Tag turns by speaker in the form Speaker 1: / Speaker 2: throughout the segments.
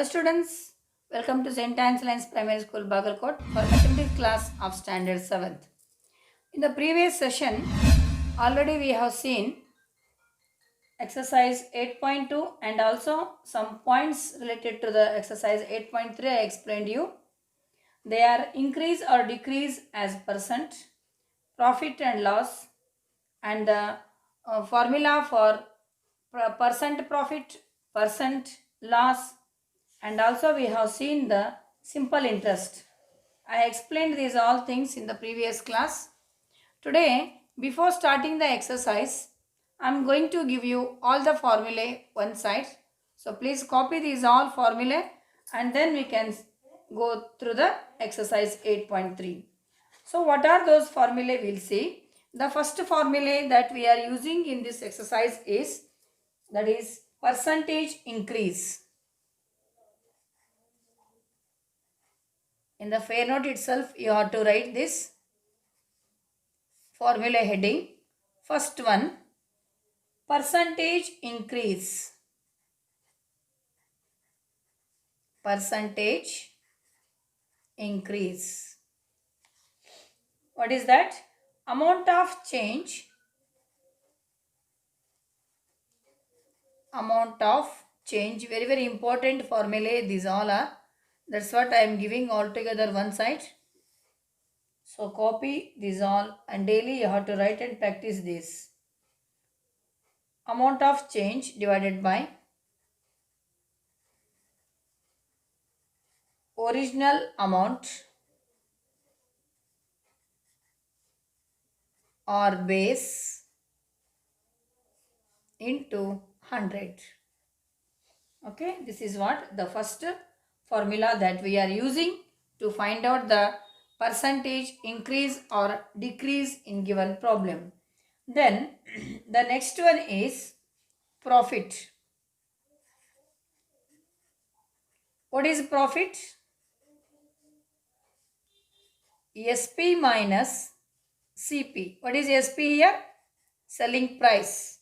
Speaker 1: students, welcome to St. Anne's Lines Primary School, Bagalkot for mathematics class of standard 7th. In the previous session, already we have seen exercise 8.2 and also some points related to the exercise 8.3 I explained you. They are increase or decrease as percent, profit and loss, and the formula for percent profit, percent loss, and also we have seen the simple interest. I explained these all things in the previous class. Today, before starting the exercise, I am going to give you all the formulae one side. So please copy these all formulae and then we can go through the exercise 8.3. So what are those formulae? We'll see. The first formulae that we are using in this exercise is, that is percentage increase. In the fair note itself, you have to write this formula heading. First one, percentage increase. Percentage increase. What is that? Amount of change. Amount of change. Very, very important formulae. These all are. That's what I am giving all together one side. So copy these all and daily you have to write and practice this. Amount of change divided by original amount or base into 100. Okay, this is what the first formula that we are using to find out the percentage increase or decrease in given problem. Then the next one is profit. What is profit? SP minus CP. What is SP here? Selling price.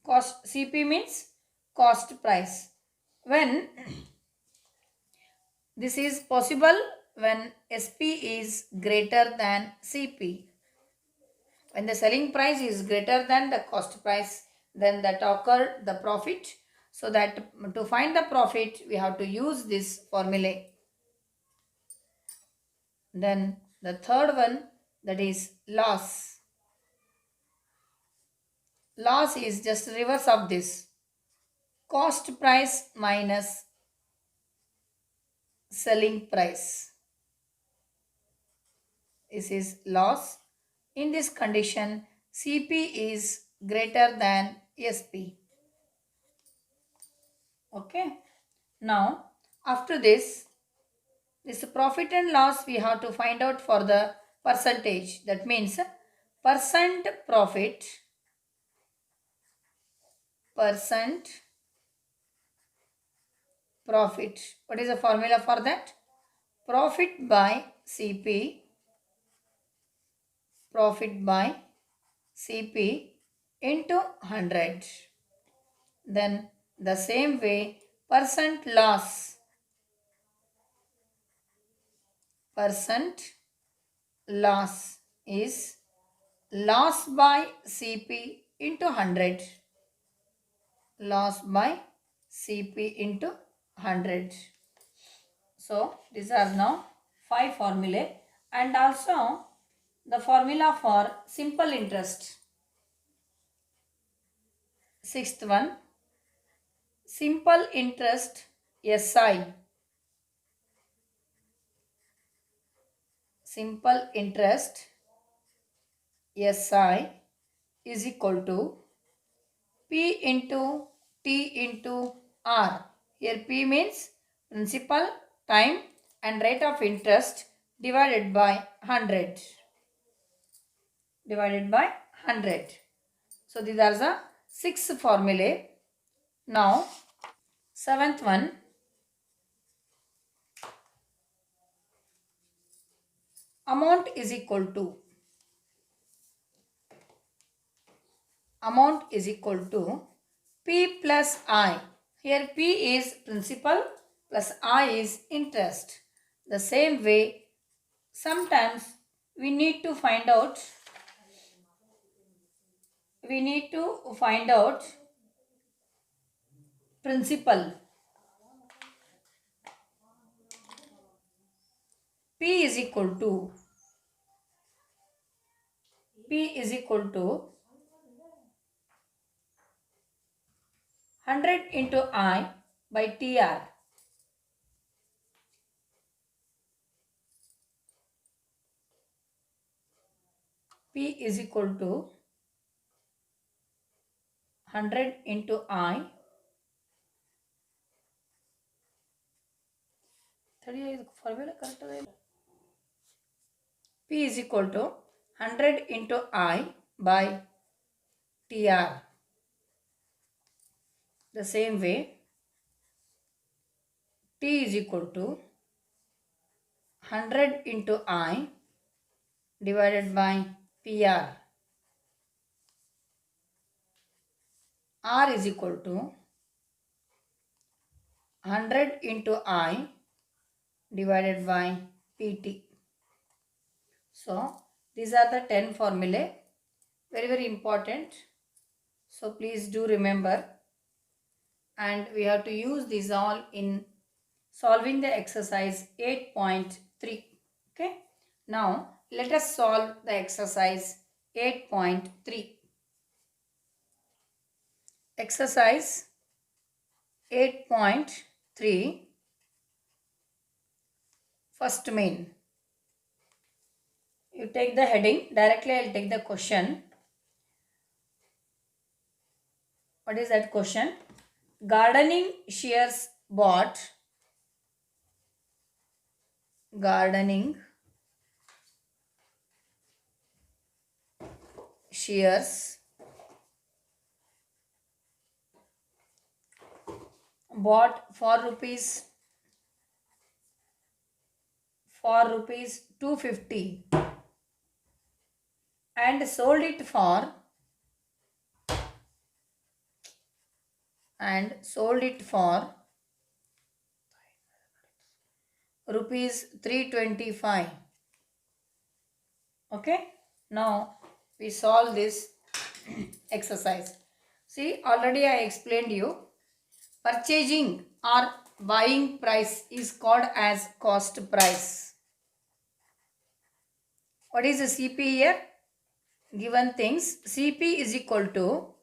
Speaker 1: Cost. CP means cost price. When this is possible when SP is greater than CP. When the selling price is greater than the cost price, then that occur the profit. So that to find the profit, we have to use this formula. Then the third one, that is loss. Loss is just reverse of this. Cost price minus selling price. This is loss. In this condition, CP is greater than SP. Okay. Now, after this profit and loss we have to find out for the percentage. That means percent profit, percent profit. What is the formula for that? Profit by CP, profit by CP into 100. Then the same way, percent loss, percent loss is loss by CP into 100. Loss by CP into 100. So these are now 5 formulae, and also the formula for simple interest. Sixth one, simple interest SI. Simple interest SI is equal to P into T into R. Here P means principal, time and rate of interest divided by 100. Divided by 100. So these are the 6 formulae. Now 7th one, amount is equal to P plus I. Here P is principal plus I is interest. The same way, sometimes we need to find out principal. P is equal to 100 into I by TR. P is equal to 100 into I. P is equal to 100 into I by TR. The same way, T is equal to 100 into I divided by PR. R is equal to 100 into I divided by PT. So, these are the 10 formulae. Very, very important. So, please do remember. And we have to use these all in solving the exercise 8.3. Okay. Now, let us solve the exercise 8.3. Exercise 8.3. First main. You take the heading. Directly I will take the question. What is that question? Gardening shears bought. Gardening shears bought for rupees 250 and sold it for rupees 325. Okay. Now we solve this exercise. See, already I explained you. Purchasing or buying price is called as cost price. What is the CP here? Given things, CP is equal to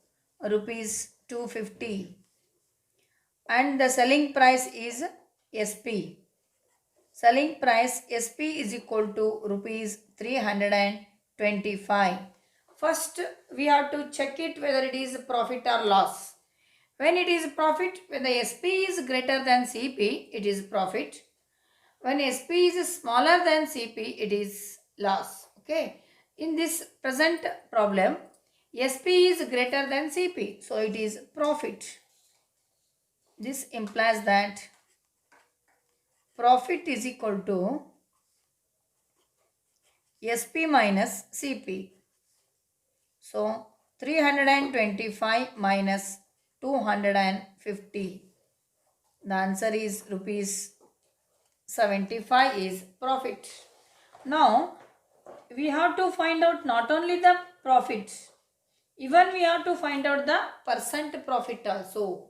Speaker 1: rupees 250 and the selling price is SP. Selling price SP is equal to rupees 325. First, we have to check it whether it is profit or loss. When it is profit, when the SP is greater than CP, it is profit. When SP is smaller than CP, it is loss. Okay. In this present problem, SP is greater than CP, so it is profit. This implies that profit is equal to SP minus CP. So 325 minus 250. The answer is rupees 75 is profit. Now we have to find out not only the profit, even we have to find out the percent profit also.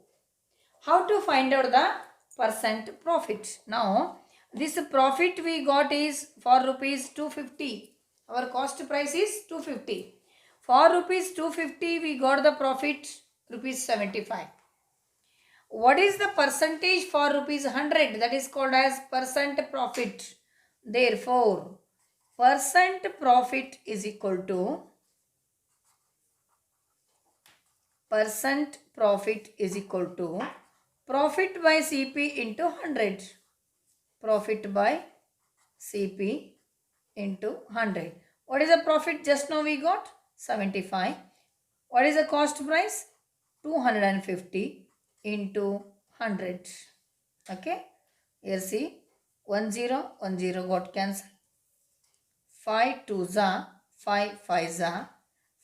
Speaker 1: How to find out the percent profit? Now this profit we got is for rupees 250. Our cost price is 250. For rupees 250 we got the profit rupees 75. What is the percentage for rupees 100? That is called as percent profit. Therefore, percent profit is equal to profit by CP into 100. Profit by CP into 100. What is the profit just now we got? 75. What is the cost price? 250 into 100. Okay. Here see 10 got cancelled. 5 2 za, 5 5 za,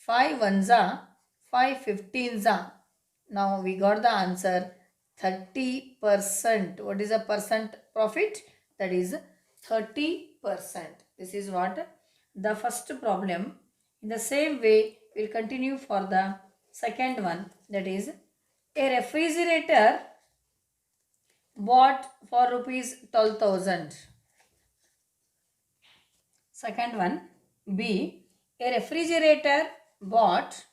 Speaker 1: 5 1 za, 5 15 za. Now we got the answer 30%. What is the percent profit? That is 30%. This is what the first problem. In the same way, we'll continue for the second one. That is a refrigerator bought for rupees 12,000. Second one, B, a refrigerator bought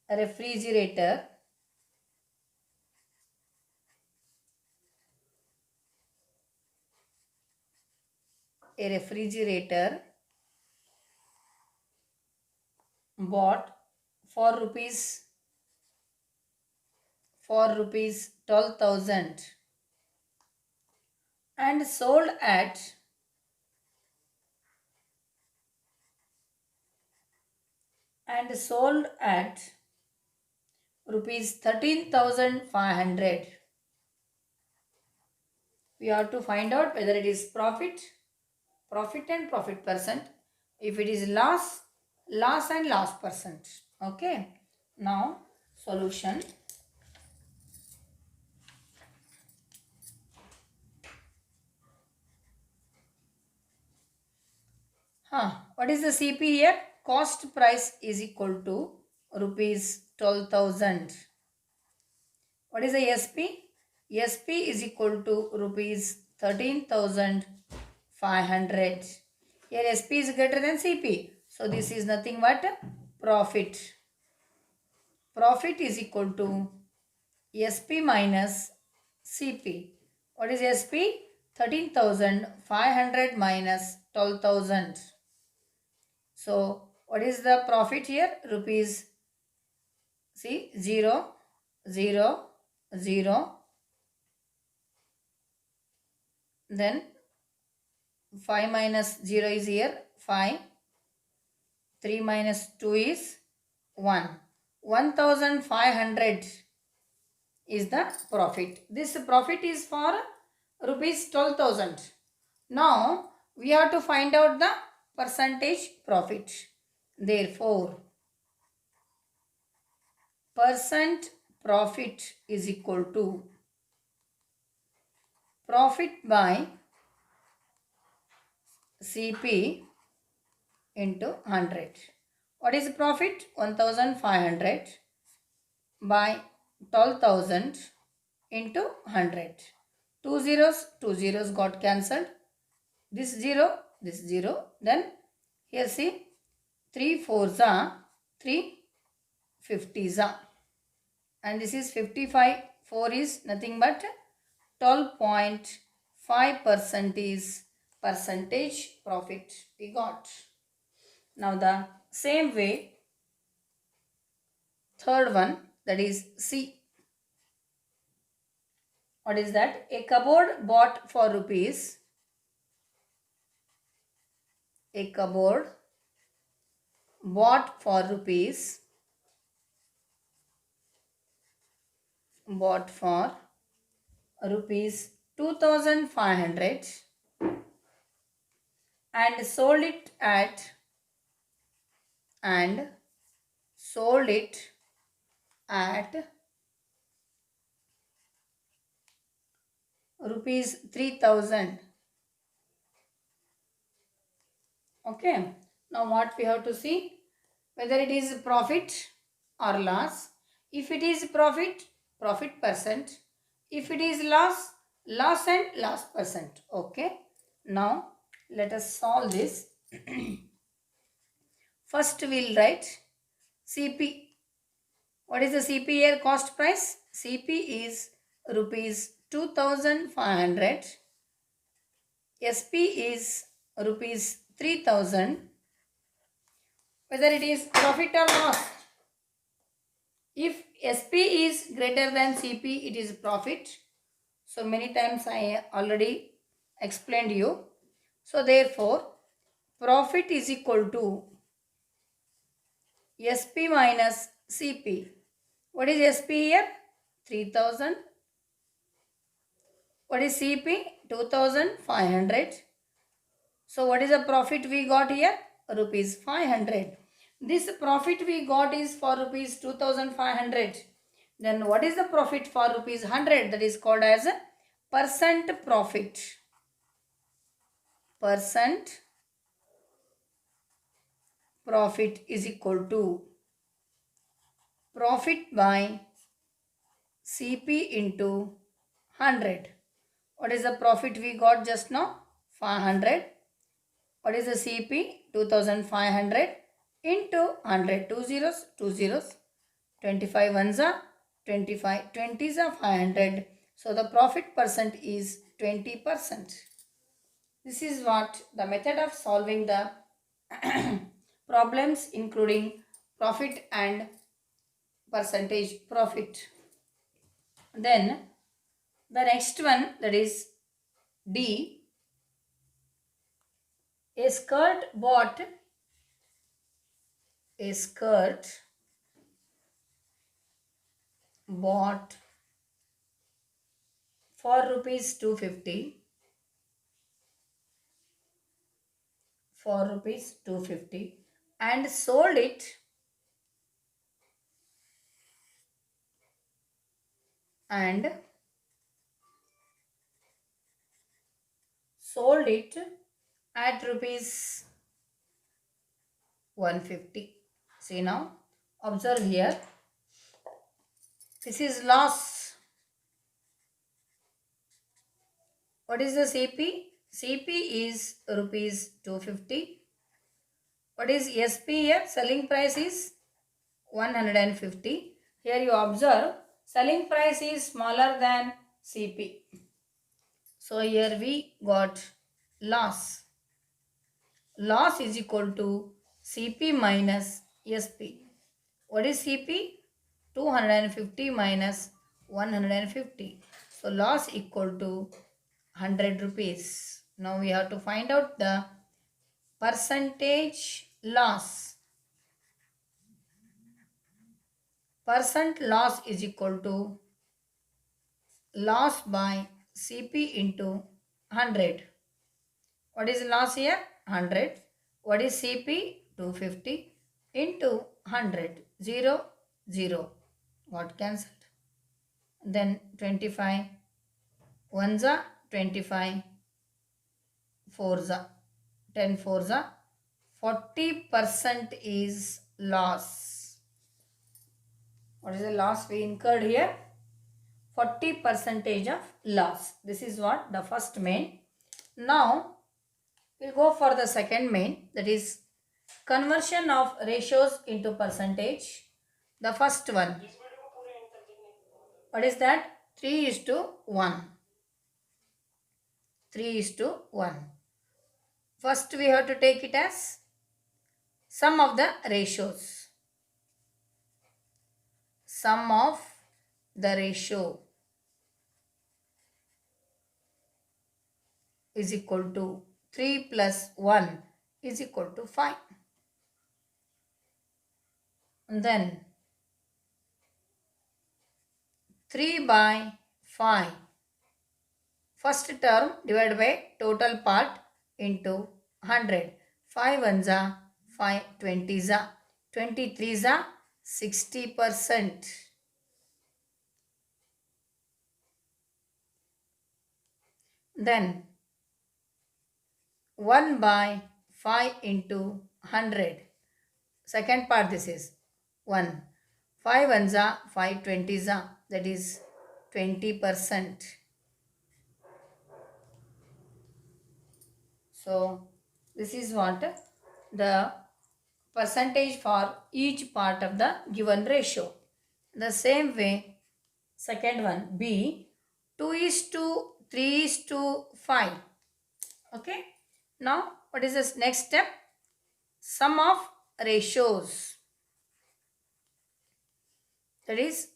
Speaker 1: a refrigerator bought for rupees 12,000 and sold at rupees 13,500. We have to find out whether it is profit and profit percent. If it is loss and loss percent. Okay. Now solution. What is the CP here? Cost price is equal to rupees 12,000. What is the SP? SP is equal to rupees 13,500. Here SP is greater than CP. So this is nothing but profit. Profit is equal to SP minus CP. What is SP? 13,500 minus 12,000. So what is the profit here? Rupees, see, 0, 0, 0. Then 5 minus 0 is here, 5. 3 minus 2 is 1. 1,500 is the profit. This profit is for rupees 12,000. Now we have to find out the percentage profit. Therefore, percent profit is equal to profit by CP into 100. What is profit? 1,500 by 12,000 into 100. Two zeros got cancelled. This 0, this 0. Then here see 3 4s are 3 50s are. And this is 55. 4 is nothing but 12.5% is percentage profit we got. Now the same way, third one, that is C. What is that? A cupboard bought for rupees. A cupboard bought for rupees. Bought for rupees 2,500 and sold it at rupees 3,000. Okay. Now what we have to see? Whether it is profit or loss. If it is profit, profit percent. If it is loss, loss and loss percent. Okay. Now let us solve this. First we will write CP. What is the CP here? Cost price. CP is rupees 2,500. SP is rupees 3,000. Whether it is profit or loss. If SP is greater than CP, it is profit. So many times I already explained you. So therefore, profit is equal to SP minus CP. What is SP here? 3,000. What is CP? 2,500. So what is the profit we got here? Rupees 500. This profit we got is for rupees 2500. Then what is the profit for rupees 100? That is called as a percent profit. Percent profit is equal to profit by CP into 100. What is the profit we got just now? 500. What is the CP? 2500 into 100. Two zeros, two zeros. 25 ones are 25. 20s are 500. So the profit percent is 20%. This is what the method of solving the problems including profit and percentage profit. Then the next one, that is D. A skirt bought for rupees 250 and sold it at rupees 150. See now, observe here. This is loss. What is the CP? CP is rupees 250. What is SP here? Selling price is 150. Here you observe selling price is smaller than CP. So here we got loss. Loss is equal to CP minus SP. What is CP? 250 minus 150. So loss equal to 100 rupees. Now we have to find out the percentage loss. Percent loss is equal to loss by CP into 100. What is loss here? 100. What is CP? 250 into 100. 0, 0. Got cancelled. Then 25. 1s are 25. 4s are 10 4s are 40% is loss. What is the loss we incurred here? 40% of loss. This is what the first main. Now we'll go for the second main, that is conversion of ratios into percentage. The first one, what is that? 3:1. 3:1. First we have to take it as sum of the ratios. Sum of the ratio is equal to 3 plus 1 is equal to 5. And then 3 by 5. First term divided by total part into 100. 5 ones are 5, 20s are 23s are 60%. Then 1 by 5 into 100. Second part this is 1. 5 ones are 5, 20s are, that is 20%. So this is what the percentage for each part of the given ratio. The same way, second one B, 2:3:5. Okay. Now what is this next step? Sum of ratios. That is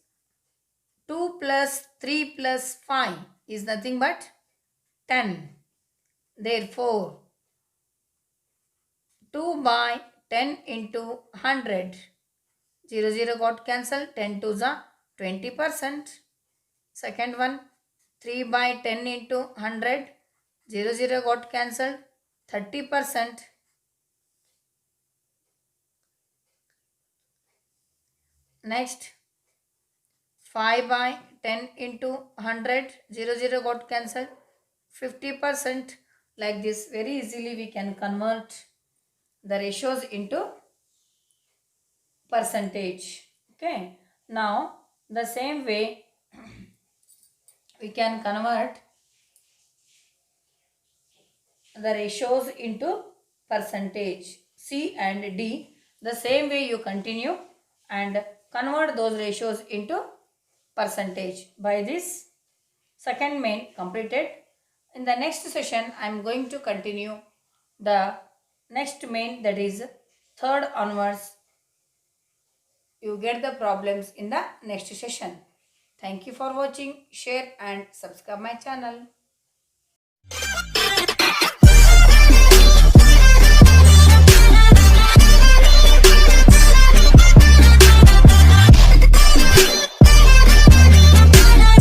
Speaker 1: 2 plus 3 plus 5 is nothing but 10. Therefore, 2 by 10 into 100. 0, 0 got cancelled. 10 2s are 20%. Second one, 3 by 10 into 100. 0, 0 got cancelled. 30%. Next 5 by 10 into 100, 0 got cancelled. 50%, like this very easily we can convert the ratios into percentage. Okay, now the same way we can convert the ratios into percentage. C and D, the same way you continue and convert those ratios into percentage. By this, second main completed. In the next session, I am going to continue the next main, that is third onwards. You get the problems in the next session. Thank you for watching. Share and subscribe my channel.